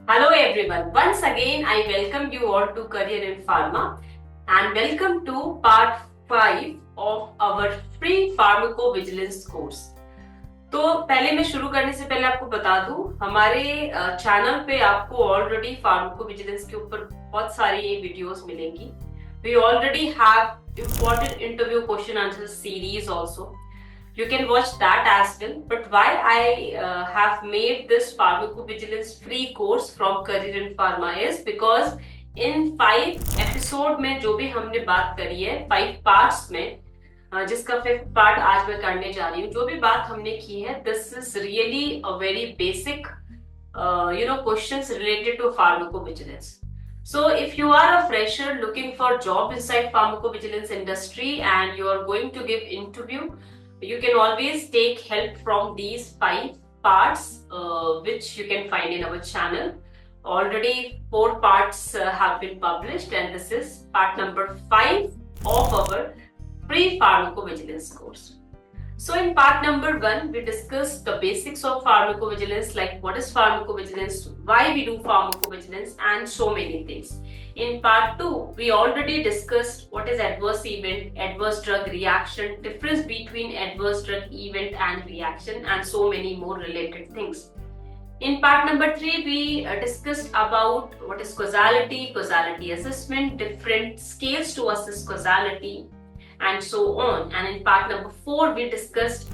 Hello everyone. Once again, I welcome you all to Career in Pharma and welcome to part 5 of our free pharmacovigilance course. तो पहले मैं शुरू करने से पहले आपको बता दूं, हमारे चैनल पे आपको ऑलरेडी फार्माकोविजिलेंस के ऊपर बहुत सारी वीडियोस मिलेंगी. We already have important interview question answer series also. You can watch that as well. But why I have made this pharmacovigilance free course from Career in Pharma is because in 5 episode में जो भी हमने बात करी है 5 parts में, जिसका 5th part आज मैं करने जा रही हूँ, जो भी बात हमने की है this is really a very basic questions related to pharmacovigilance. So if you are a fresher looking for job inside pharmacovigilance industry and you are going to give interview, you can always take help from these 5 parts which you can find in our channel. Already 4 parts have been published and this is part number 5 of our pre-pharmacovigilance course. So in part number 1, we discussed the basics of pharmacovigilance, like what is pharmacovigilance, why we do pharmacovigilance, and so many things. In part 2, we already discussed what is adverse event, adverse drug reaction, difference between adverse drug event and reaction, and so many more related things. In part number 3, we discussed about what is causality, causality assessment, different scales to assess causality, and so on. And in part number 4, we discussed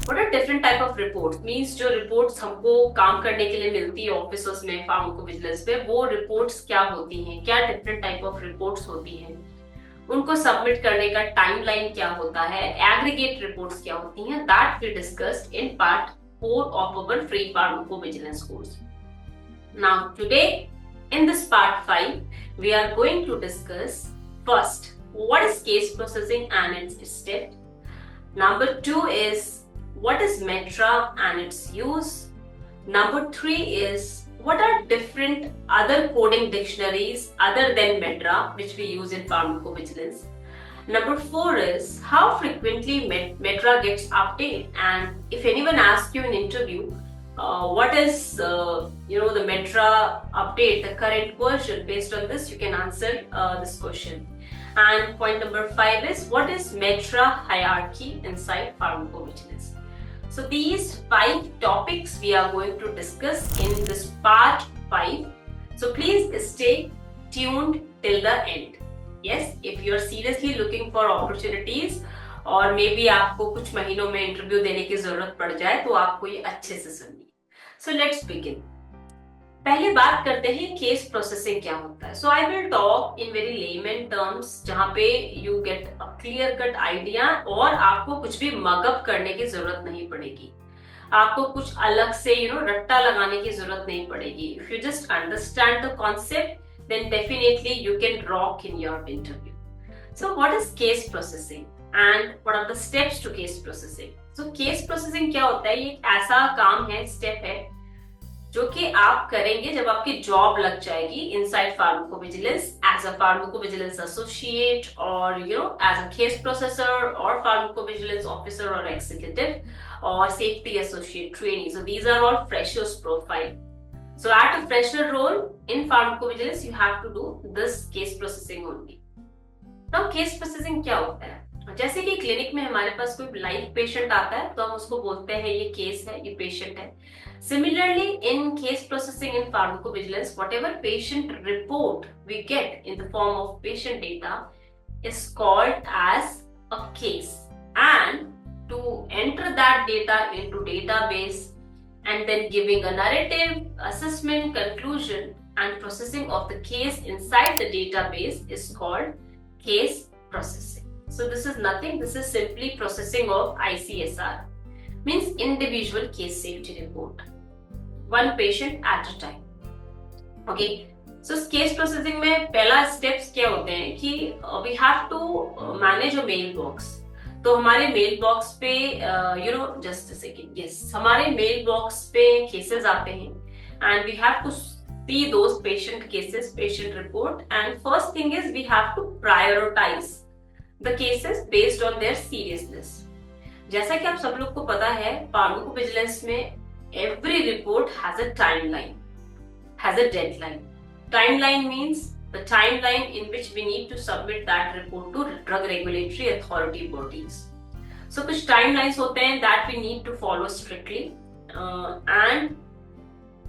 what are different type of reports. Means जो reports हमको काम करने के लिए मिलती है officers में pharmacovigilance पे, वो reports क्या होती हैं, क्या different type of reports होती हैं, उनको सबमिट करने का टाइमलाइन क्या होता है, एग्रीगेट रिपोर्ट्स क्या होती हैं. That we discussed in part 4 of our free pharmacovigilance course. Now today in this part 5 we are going to discuss first what is case processing and its step. Number 2 is what is METRA and its use. Number 3 is what are different other coding dictionaries other than METRA which we use in pharmacovigilance. Number 4 is how frequently METRA gets updated, and if anyone asks you in interview what is the METRA update, the current version, based on this you can answer this question. And point number 5 is what is METRA hierarchy inside pharmacovigilance. So these 5 topics we are going to discuss in this part 5. So please stay tuned till the end. Yes, if you are seriously looking for opportunities और may be आपको कुछ महीनों में interview देने की जरूरत पड़ जाए तो आपको ये अच्छे से सुनिए. So let's begin. पहले बात करते हैं केस प्रोसेसिंग क्या होता है. So I will talk in very layman terms जहां पे you get a clear cut idea और आपको कुछ भी मगअप करने की जरूरत नहीं पड़ेगी, आपको कुछ अलग से रट्टा लगाने की जरूरत नहीं पड़ेगी. If you just understand the concept then definitely you can rock in your interview. So what is case processing and what are the steps to case processing. So case processing क्या होता है, ये एक ऐसा काम है, स्टेप है जो कि आप करेंगे जब आपकी जॉब लग जाएगी inside pharmacovigilance as a pharmacovigilance associate और एज अ केस प्रोसेसर और फार्माकोविजिलेंस ऑफिसर और एग्जीक्यूटिव और safety associate trainee. So these are all freshers profile. So at a fresher role in pharmacovigilance you have to do this case processing only. Now case processing क्या होता है, जैसे कि clinic में हमारे पास कोई लाइव पेशेंट आता है तो हम उसको बोलते हैं ये केस है, ये पेशेंट है. Similarly, in case processing in pharmacovigilance, whatever patient report we get in the form of patient data is called as a case. And to enter that data into database and then giving a narrative, assessment, conclusion and processing of the case inside the database is called case processing. So this is nothing, this is simply processing of ICSR, means individual case safety report, one patient at a time. Okay, so case processing में पहला steps क्या होते हैं कि we have to manage a mailbox. तो हमारे mail box पे just a second, yes, हमारे मेल बॉक्स पे केसेस आते हैं and we have to see those patient cases, patient report. And first thing is we have to prioritize the cases based on their seriousness. जैसा कि आप सब लोग को पता है, फार्माकोविजिलेंस में every report has a timeline, has a deadline. Timeline means the timeline in which we need to submit that report to drug regulatory authority bodies. So कुछ timelines होते हैं that we need to follow strictly, and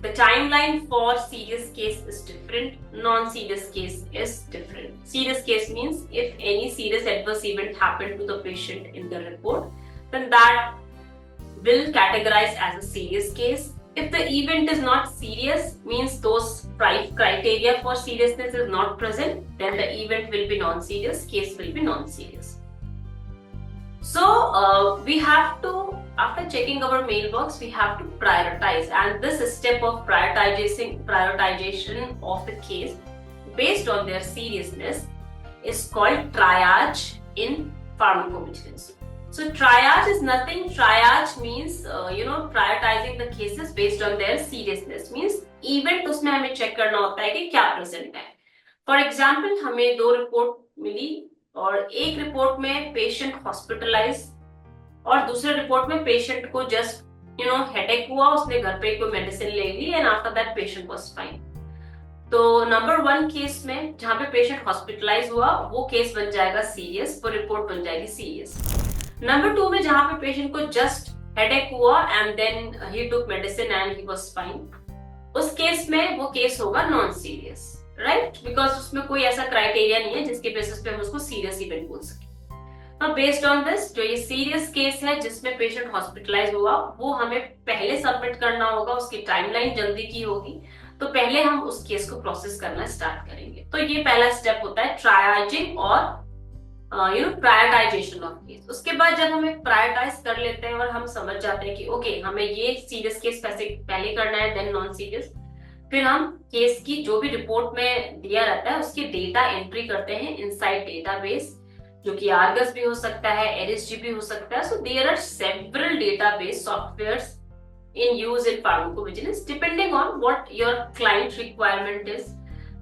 the timeline for serious case is different, non-serious case is different. Serious case means if any serious adverse event happened to the patient in the report, then that will categorize as a serious case. If the event is not serious, means those 5 criteria for seriousness is not present, then the event will be non-serious, case will be non-serious. So we have to, after checking our mailbox, we have to prioritize, and this step of prioritization of the case based on their seriousness is called triage in pharmacovigilance. So triage is nothing. Triage means prioritizing the cases based on their seriousness. Means event उसमें हमें check करना होता है कि क्या present है. For example, हमें 2 report मिली और एक रिपोर्ट में पेशेंट हॉस्पिटलाइज और दूसरे रिपोर्ट में पेशेंट को जस्ट हेडेक हुआ, उसने घर पे कोई मेडिसिन ले ली and after that patient was fine. तो नंबर 1 केस में जहां पे पेशेंट हॉस्पिटलाइज हुआ वो केस बन जाएगा सीरियस, वो रिपोर्ट बन जाएगी सीरियस. नंबर 2 में जहां पे पेशेंट को जस्ट हेडेक हुआ and then he took medicine and he was fine, उस केस में वो केस होगा नॉन सीरियस, राइट, बिकॉज उसमें कोई ऐसा क्राइटेरिया नहीं है जिसके बेसिस पे हम उसको सीरियस इवेंट बोल सके. अब बेस्ड ऑन दिस, जो ये सीरियस केस है जिसमें पेशेंट हॉस्पिटलाइज हुआ, वो हमें पहले सबमिट करना होगा, उसकी टाइमलाइन जल्दी की होगी, तो पहले हम उस केस को प्रोसेस करना स्टार्ट करेंगे. तो ये पहला स्टेप होता है ट्रायजिंग और प्रायोरिटाइजेशन ऑफ केस. उसके बाद जब हमें प्रायोरिटाइज कर लेते हैं और हम समझ जाते हैं कि ओके हमें ये सीरियस केस पहले करना है देन नॉन सीरियस, फिर हम केस की जो भी रिपोर्ट में दिया रहता है उसकी डेटा एंट्री करते हैं इनसाइड डेटाबेस, जो कि आर्गस भी हो सकता है, एरिसजी भी हो सकता है. So there are several database softwares in use in pharmacovigilance depending on what your client requirement is.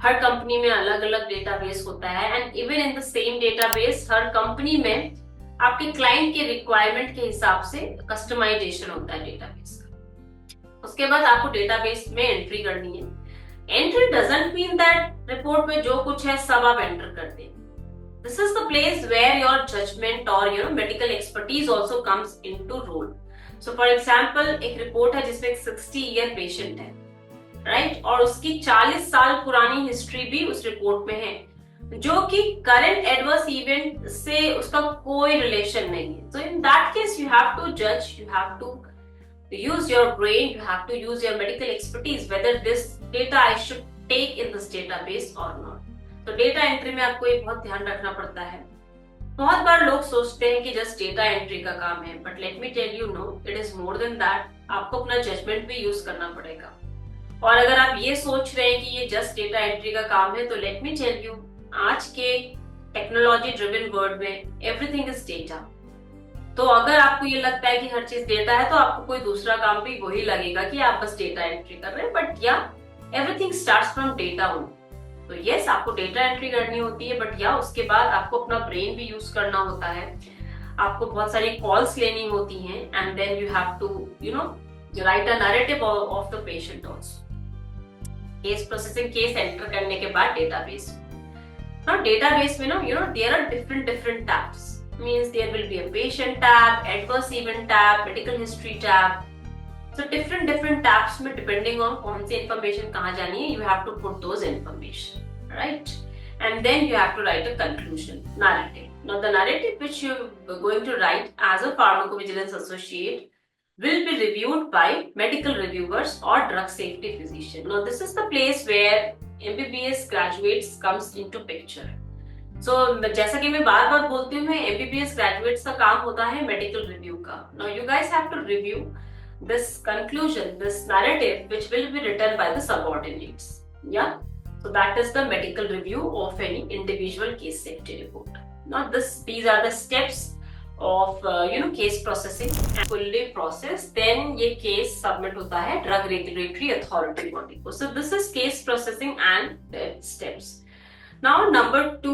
Her company में अलग अलग डेटाबेस होता है and even in the same database her company में आपके क्लाइंट के रिक्वायरमेंट के हिसाब से कस्टमाइजेशन होता है डेटाबेस का. उसके बाद आपको डेटाबेस में एंट्री करनी है. Entry doesn't mean that report में जो कुछ है सब आप एंटर कर दें. This is the place where your judgement और medical expertise also comes into role. So for example एक रिपोर्ट है जिसमें एक 60 ईयर पेशेंट है, राइट, और उसकी 40 साल पुरानी हिस्ट्री भी उस रिपोर्ट में है, जो कि करंट एडवर्स इवेंट से उसका कोई रिलेशन नहीं है. So in that case you have to जज, you have to use your brain, you have to use your medical expertise whether this data I should take in this database or not. तो data entry में आपको ये बहुत ध्यान रखना पड़ता है. बहुत बार लोग सोचते हैं कि जस्ट डेटा एंट्री का काम है, but let me tell you no, it is more than that. आपको अपना जजमेंट भी यूज करना पड़ेगा. और अगर आप ये सोच रहे हैं कि ये जस्ट डेटा एंट्री का काम है, तो लेट मी टेल यू, आज के टेक्नोलॉजी ड्रिवन वर्ल्ड में एवरीथिंग इज डेटा. तो अगर आपको ये लगता है कि हर चीज डेटा है, तो आपको कोई दूसरा काम भी वही लगेगा कि आप बस डेटा एंट्री कर रहे हैं, बट या everything starts from data only. तो यस, आपको डेटा एंट्री करनी होती है, बट या उसके बाद आपको अपना ब्रेन भी यूज करना होता है, आपको बहुत सारी कॉल्स लेनी होती हैं and then you have to write a narrative of the patient also. Case processing, case enter करने के बाद डेटाबेस. नाउ डेटाबेस में there are different tabs. Means there will be a patient tab, adverse event tab, medical history tab. So different tabs में depending on कौन सी information कहाँ जानी है, you have to put those information, right? And then you have to write a conclusion, narrative. Now the narrative which you're going to write as a pharmacovigilance associate will be reviewed by medical reviewers or drug safety physician. Now this is the place where MBBS graduates comes into picture. So, जैसा कि मैं बार बार बोलती हूँ, MBBS graduates का काम होता है medical review का. Now you guys have to review this conclusion, this narrative, which will be written by the subordinates. Yeah, so that is the medical review of any individual case safety report. Now these are the steps of case processing. And fully processed, then ये case submit होता है drug regulatory authority body को. So this is case processing and its steps. Now number 2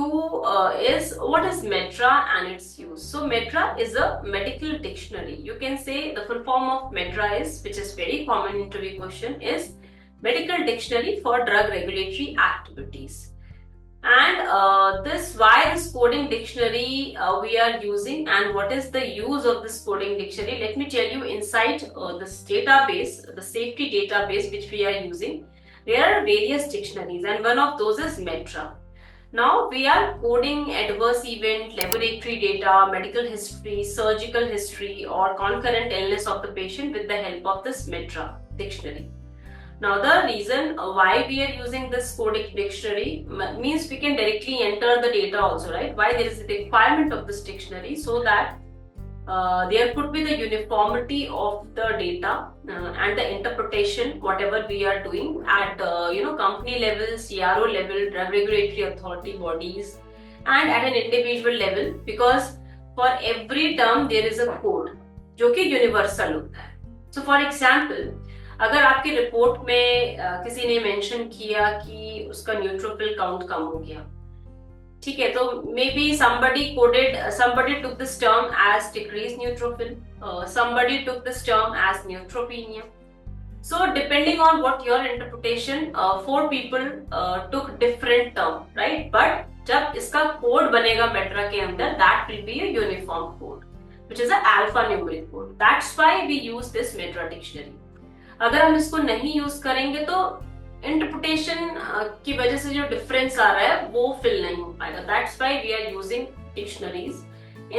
is what is METRA and its use. So METRA is a medical dictionary. You can say the full form of METRA is, which is very common interview question, is medical dictionary for drug regulatory activities. And this why this coding dictionary we are using, and what is the use of this coding dictionary. Let me tell you, inside this database, the safety database which we are using, there are various dictionaries, and one of those is Metra. Now we are coding adverse event, laboratory data, medical history, surgical history, or concurrent illness of the patient with the help of this Metra dictionary. Now the reason why we are using this coding dictionary means we can directly enter the data also, right? Why there is a requirement of this dictionary, so that there could be the uniformity of the data and the interpretation whatever we are doing at company level, CRO level, drug regulatory authority bodies, and at an individual level, because for every term there is a code जो कि universal होता है. So for example, अगर आपकी report में किसी ने mention किया कि उसका न्यूट्रोफिल काउंट कम हो गया, ठीक है, तो may be somebody took this term as decreased neutrophil, somebody took this term as neutropenia. So depending on what your interpretation, 4 people took different term, right? But जब इसका कोड बनेगा मेट्रा के अंदर, that will be a uniform code, which is a alphanumeric code. That's why we use this Metra dictionary. अगर हम इसको नहीं use करेंगे तो इंटरप्रिटेशन की वजह से जो डिफरेंस आ रहा है वो फिल नहीं हो पाएगा. That's why we are using dictionaries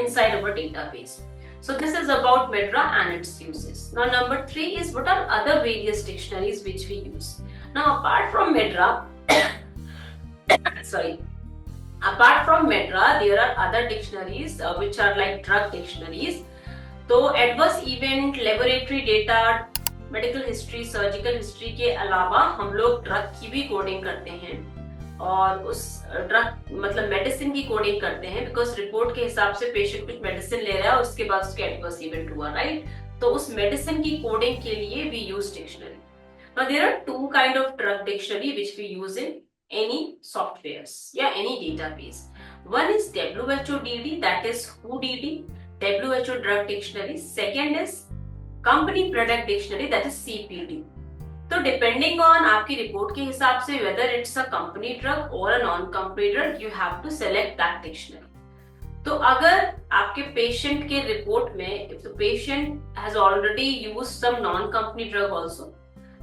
inside our database. So this is about Metra and its uses. Now number 3 is what are other various dictionaries which we use. Now apart from Metra, apart from Metra, there are other dictionaries which are like drug dictionaries. तो adverse event, laboratory data, medical history, surgical history के अलावा हम लोग drug की भी coding करते हैं, और उस ड्रग मतलब मेडिसिन की कोडिंग करते हैं, बिकॉज रिपोर्ट के हिसाब से पेशेंट कुछ मेडिसिन ले रहा है और उसके बाद उसके एडवर्स इवेंट हुआ, राइट? तो उस मेडिसिन की कोडिंग के लिए we use dictionary. Now there are 2 kind of drug dictionary which we use in any softwares या any database. One is WHODD, that is WHO-DD, WHO drug dictionary. Second is company product dictionary, that is CPD. तो depending on आपकी रिपोर्ट के हिसाब से whether it's a company drug or a non company drug, you have to select that dictionary. तो अगर आपके patient के रिपोर्ट में if the patient has already used some non company drug also,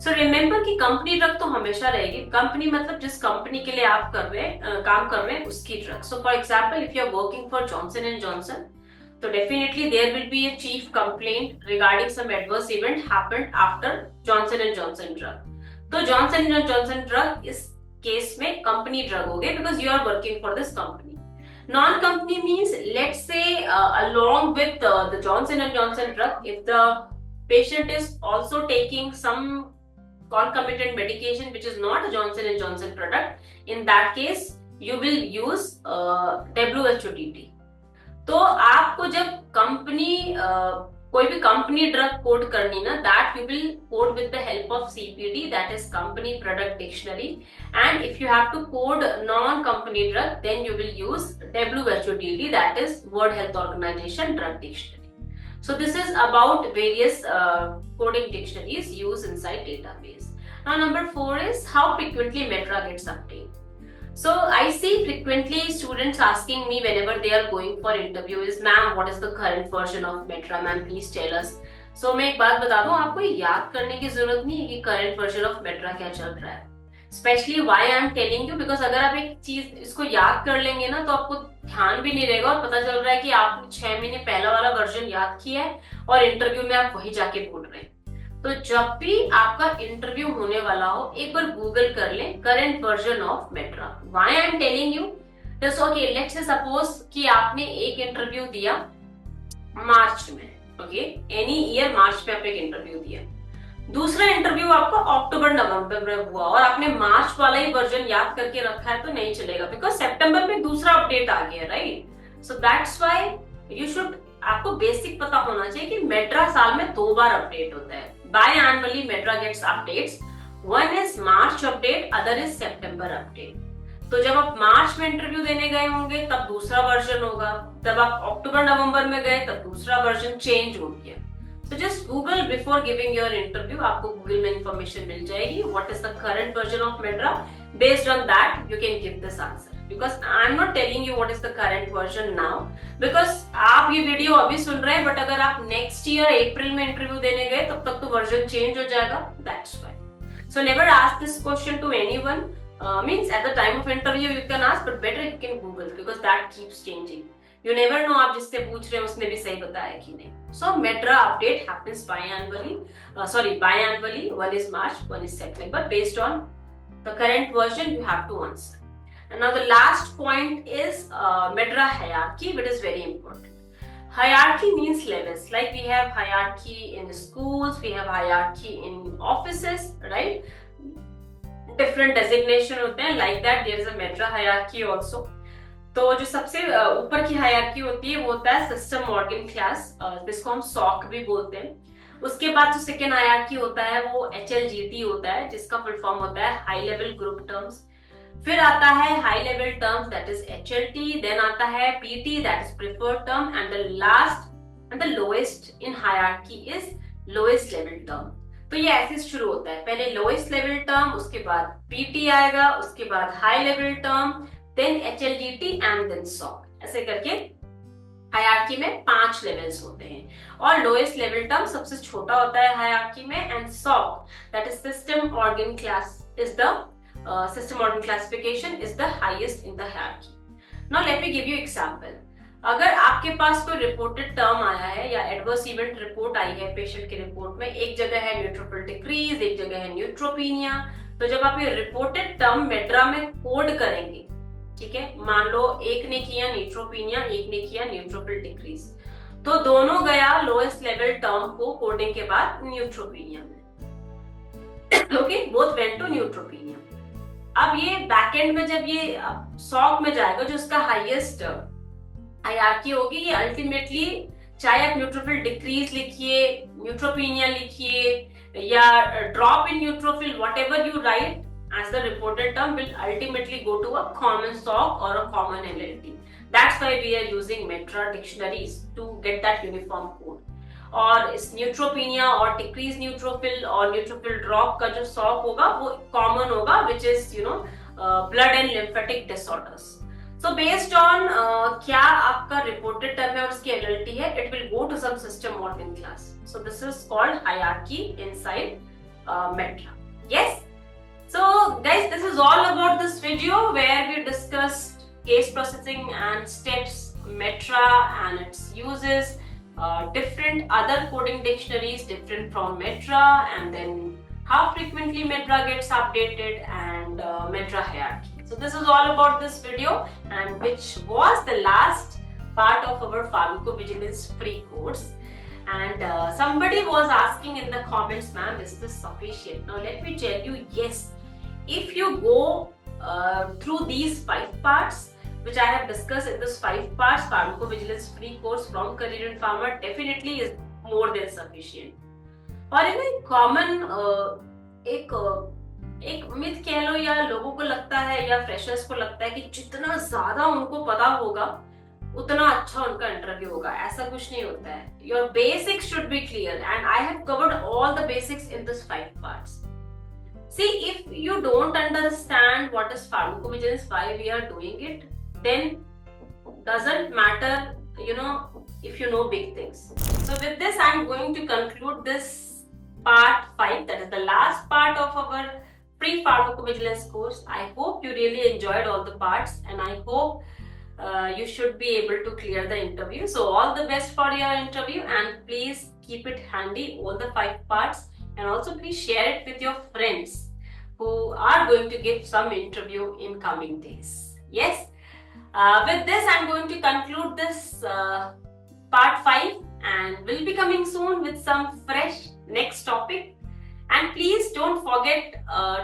so remember कि company drug तो हमेशा रहेगी. Company मतलब जिस कंपनी के लिए आप काम कर रहे हैं उसकी drug. So for example, if you are working for Johnson and Johnson, so definitely there will be a chief complaint regarding some adverse event happened after Johnson and Johnson drug. तो Johnson and Johnson drug इस case में company drug हो गए because you are working for this company. Non-company means let's say along with the Johnson and Johnson drug, if the patient is also taking some concomitant medication which is not a Johnson and Johnson product, in that case you will use WHODD. तो आपको जब company कोई भी company drug code करनी ना, that you will code with the help of CPD, that is company product dictionary. And if you have to code non company drug, then you will use WHODD, that is world health organisation drug dictionary. So this is about various coding dictionaries used inside database. Now number 4 is how frequently MedDRA gets updated. So I see frequently students asking me whenever they are going for interview is, ma'am, what is the current version of Metra? Ma'am, please tell us. So मैं एक बात बता दूं, आपको याद करने की जरूरत नहीं है कि current version of Metra क्या चल रहा है. Especially why I am telling you, because अगर आप एक चीज इसको याद कर लेंगे ना, तो आपको ध्यान भी नहीं रहेगा और पता चल रहा है कि आपने 6 महीने पहला वाला वर्जन याद किया है और इंटरव्यू में आप वही जाके बोल रहे हैं. तो जब भी आपका इंटरव्यू होने वाला हो, एक बार गूगल कर लें current version of मेट्रा. Why I am telling you, just okay, let's say suppose कि आपने एक इंटरव्यू दिया मार्च में, ओके, एनी ईयर मार्च में आप एक इंटरव्यू दिया. दूसरा इंटरव्यू आपको अक्टूबर नवंबर में हुआ और आपने मार्च वाला ही वर्जन याद करके रखा है, तो नहीं चलेगा, बिकॉज सितंबर में दूसरा अपडेट आ गया, right? So that's why you should, आपको बेसिक पता होना चाहिए कि मेट्रा साल में 2 बार अपडेट होता है. Biannually Metra gets updates. One is March update, other is September update. तो जब आप मार्च में इंटरव्यू देने गए होंगे तब दूसरा वर्जन होगा, जब आप अक्टूबर नवंबर में गए तब दूसरा वर्जन चेंज हो गया. So just Google before giving your interview. आपको Google में information मिल जाएगी. What is the current version of Medra? Based on that, you can give this answer. Because I'm not telling you what is the current version now. Because आप ये video अभी सुन रहे हैं, but अगर आप next year अप्रैल में interview देने गए तब तक तो वर्जन चेंज हो जाएगा. That's why. So never ask this question to anyone. Means at the time of interview you can ask, but better you can Google because that keeps changing. You never know आप जिससे पूछ रहे हैं उसने भी सही बताया कि नहीं. So Medra update happens biannually. Biannually. One is March, one is September. Based on the current version, you have to answer. And now the last point is Medra hierarchy, which is very important. Hierarchy means levels. Like we have hierarchy in schools, we have hierarchy in offices, right? Different designation होते हैं. Like that, there is a Medra hierarchy also. तो जो सबसे ऊपर की hierarchy होती है वो होता है सिस्टम ऑर्गन क्लास, जिसको हम सॉक भी बोलते हैं. उसके बाद जो सेकेंड हायरार्की होता है वो HLGT होता है, जिसका फुल फॉर्म होता है हाई लेवल ग्रुप टर्म्स. फिर आता है high level terms, that is HLT. Then आता है PT, that is preferred term. And the last and the lowest in hierarchy is lowest level term. तो ये ऐसे शुरू होता है, पहले लोएस्ट लेवल टर्म, उसके बाद PT आएगा, उसके बाद high level term, then HLGT and then SOC. ऐसे करके हायरार्की में 5 लेवल्स होते हैं. और लोएस्ट लेवल टर्म सबसे छोटा होता है हायरार्की में. And SOC, that is system organ class, is the system organ classification is the highest in the hierarchy. Now let me give you example. अगर आपके पास कोई रिपोर्टेड टर्म आया है या एडवर्स इवेंट रिपोर्ट आई है पेशेंट के report में, एक जगह है न्यूट्रोफिल डिक्रीज, एक जगह है न्यूट्रोपीनिया. तो जब आप ये रिपोर्टेड टर्म मेड्रा में कोड करेंगे, ठीक है, मान लो एक ने किया न्यूट्रोपीनिया, एक ने किया न्यूट्रोफिल डिक्रीज, तो दोनों गया लोएस्ट लेवल टर्म को कोडिंग के बाद न्यूट्रोपीनिया में. Okay, both went to neutropenia. अब ये बैकएंड में जब ये सॉक में जाएगा, जो उसका हाईएस्ट हायरार्की होगी, ये अल्टीमेटली चाहे आप न्यूट्रोफिल डिक्रीज लिखिए, न्यूट्रोपीनिया लिखिए या drop in neutrophil, whatever you right as the reported term will ultimately go to a common SOC or a common LLT. That's why we are using Medra dictionaries to get that uniform code. और इस neutropenia और decrease neutrophil और neutrophil drop का जो SOC होगा वो common होगा, which is blood and lymphatic disorders. So based on क्या आपका reported term है और उसकी LLT है, it will go to some system organ class. So this is called hierarchy inside Medra. Yes. So guys, this is all about this video where we discussed case processing and steps, Medra and its uses, different other coding dictionaries different from Medra, and then how frequently Medra gets updated and Medra hierarchy. So this is all about this video, and which was the last part of our pharmacovigilance free course. And somebody was asking in the comments, ma'am, is this sufficient? Now let me tell you, yes. If you go through these 5 parts, which I have discussed in this 5 parts pharmacovigilance free course from Career in Pharma, definitely is more than sufficient. और इन्हें common एक myth कह लो, या लोगों को लगता है या फ्रेशर्स को लगता है कि जितना ज्यादा उनको पता होगा उतना अच्छा उनका इंटरव्यू होगा. ऐसा कुछ नहीं होता है. Your basics should be clear, and I have covered all the basics in this 5 parts. See, if you don't understand what is pharmacovigilance, why we are doing it, then doesn't matter, if you know big things. So with this, I'm going to conclude this part 5, that is the last part of our free pharmacovigilance course. I hope you really enjoyed all the parts, and I hope you should be able to clear the interview. So all the best for your interview, and please keep it handy, all the 5 parts. And also please share it with your friends who are going to give some interview in coming days. Yes. With this, I'm going to conclude this part 5, and we'll be coming soon with some fresh next topic. And please don't forget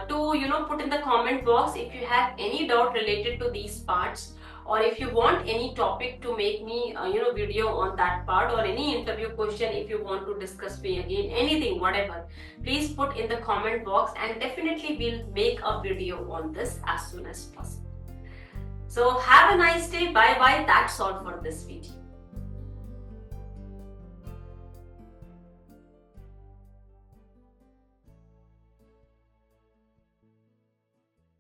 to put in the comment box if you have any doubt related to these parts, or if you want any topic to make me video on that part, or any interview question if you want to discuss me again, anything, whatever, please put in the comment box, and definitely we'll make a video on this as soon as possible. So have a nice day. Bye bye. That's all for this video.